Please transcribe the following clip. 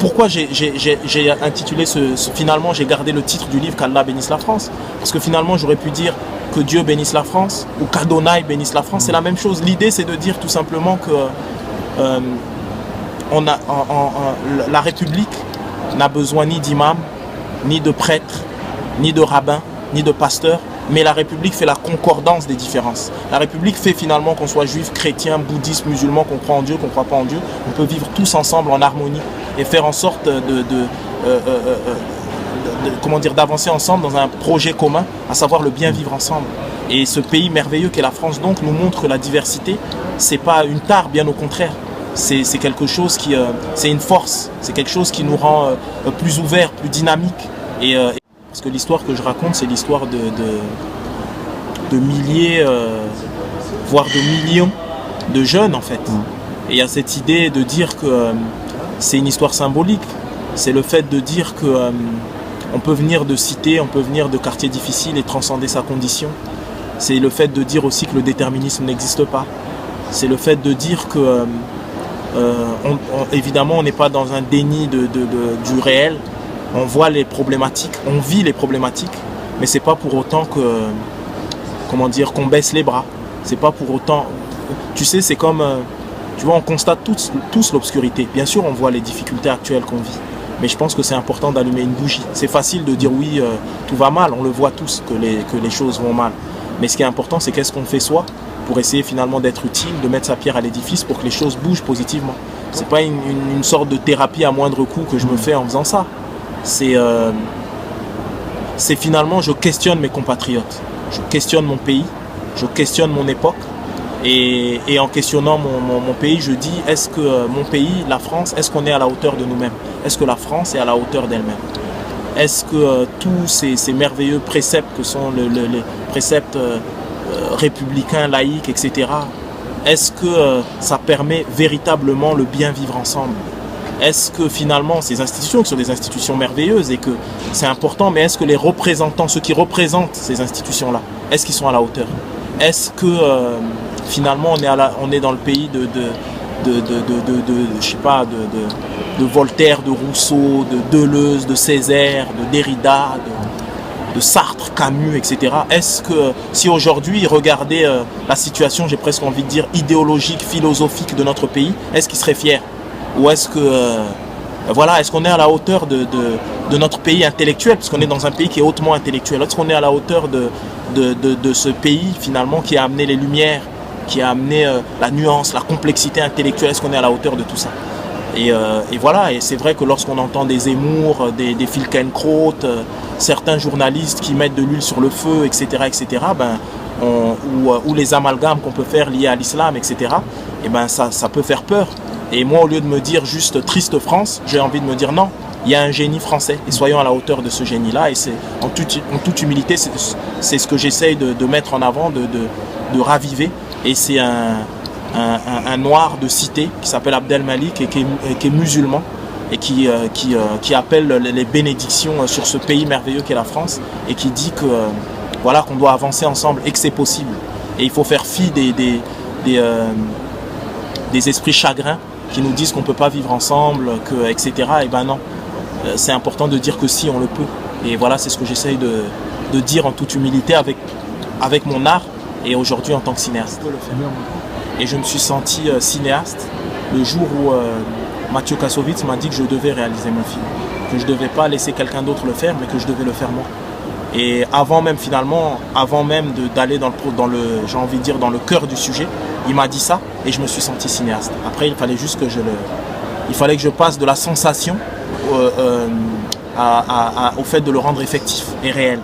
pourquoi j'ai intitulé finalement j'ai gardé le titre du livre qu'Allah bénisse la France, parce que finalement j'aurais pu dire que Dieu bénisse la France ou qu'Adonai bénisse la France, c'est la même chose. L'idée c'est de dire tout simplement que la République n'a besoin ni d'imams, ni de prêtres, ni de rabbins, ni de pasteurs, mais la République fait la concordance des différences. La République fait finalement qu'on soit juif, chrétien, bouddhiste, musulman, qu'on croit en Dieu, qu'on ne croit pas en Dieu, on peut vivre tous ensemble en harmonie et faire en sorte d'avancer ensemble dans un projet commun, à savoir le bien vivre ensemble. Et ce pays merveilleux qu'est la France donc nous montre que la diversité, c'est pas une tare, bien au contraire. C'est quelque chose qui, c'est une force, c'est quelque chose qui nous rend plus ouverts, plus dynamiques. Parce que l'histoire que je raconte, c'est l'histoire de milliers, voire de millions de jeunes en fait. Et il y a cette idée de dire que c'est une histoire symbolique. C'est le fait de dire que on peut venir de cités, on peut venir de quartiers difficiles et transcender sa condition. C'est le fait de dire aussi que le déterminisme n'existe pas. C'est le fait de dire que évidemment on n'est pas dans un déni du réel. On voit les problématiques, on vit les problématiques, mais c'est pas pour autant que, comment dire, qu'on baisse les bras. C'est pas pour autant, tu sais, c'est comme, tu vois, on constate tous l'obscurité. Bien sûr, on voit les difficultés actuelles qu'on vit, mais je pense que c'est important d'allumer une bougie. C'est facile de dire oui, tout va mal, on le voit tous que les choses vont mal. Mais ce qui est important, c'est qu'est-ce qu'on fait soi pour essayer finalement d'être utile, de mettre sa pierre à l'édifice pour que les choses bougent positivement. C'est pas une sorte de thérapie à moindre coût que je me fais en faisant ça. C'est finalement, je questionne mes compatriotes, je questionne mon pays, je questionne mon époque et en questionnant mon pays, je dis est-ce que mon pays, la France, est-ce qu'on est à la hauteur de nous-mêmes? Est-ce que la France est à la hauteur d'elle-même? Est-ce que tous ces merveilleux préceptes que sont les préceptes républicains, laïques, etc., est-ce que ça permet véritablement le bien vivre ensemble? Est-ce que finalement ces institutions, qui sont des institutions merveilleuses et que c'est important, mais est-ce que les représentants, ceux qui représentent ces institutions-là, est-ce qu'ils sont à la hauteur? Est-ce que finalement on est dans le pays de Voltaire, de Rousseau, de Deleuze, de Césaire, de Derrida, de Sartre, Camus, etc. Est-ce que si aujourd'hui regardez la situation, j'ai presque envie de dire idéologique, philosophique de notre pays, est-ce qu'ils seraient fiers? Ou est-ce que voilà, est-ce qu'on est à la hauteur de notre pays intellectuel, parce qu'on est dans un pays qui est hautement intellectuel? Est-ce qu'on est à la hauteur de ce pays finalement qui a amené les lumières, qui a amené la nuance, la complexité intellectuelle? Est-ce qu'on est à la hauteur de tout ça? Et voilà, et c'est vrai que lorsqu'on entend des Zemmour, des Filkenkraut, certains journalistes qui mettent de l'huile sur le feu, etc., ou les amalgames qu'on peut faire liés à l'islam, etc., et ben ça peut faire peur. Et moi, au lieu de me dire juste triste France, j'ai envie de me dire non, il y a un génie français et soyons à la hauteur de ce génie-là. Et c'est en toute humilité, c'est ce que j'essaye de mettre en avant, de raviver. Et c'est un noir de cité qui s'appelle Abdel Malik et qui est musulman et qui appelle les bénédictions sur ce pays merveilleux qu'est la France et qui dit que voilà, qu'on doit avancer ensemble et que c'est possible. Et il faut faire fi des esprits chagrins qui nous disent qu'on ne peut pas vivre ensemble, etc. Et ben non, c'est important de dire que si, on le peut. Et voilà, c'est ce que j'essaye de dire en toute humilité avec mon art et aujourd'hui en tant que cinéaste. Et je me suis senti cinéaste le jour où Mathieu Kassovitz m'a dit que je devais réaliser mon film, que je ne devais pas laisser quelqu'un d'autre le faire, mais que je devais le faire moi. Et avant même d'aller dans le cœur du sujet, il m'a dit ça et je me suis senti cinéaste. Après, il fallait juste que je passe de la sensation au fait de le rendre effectif et réel.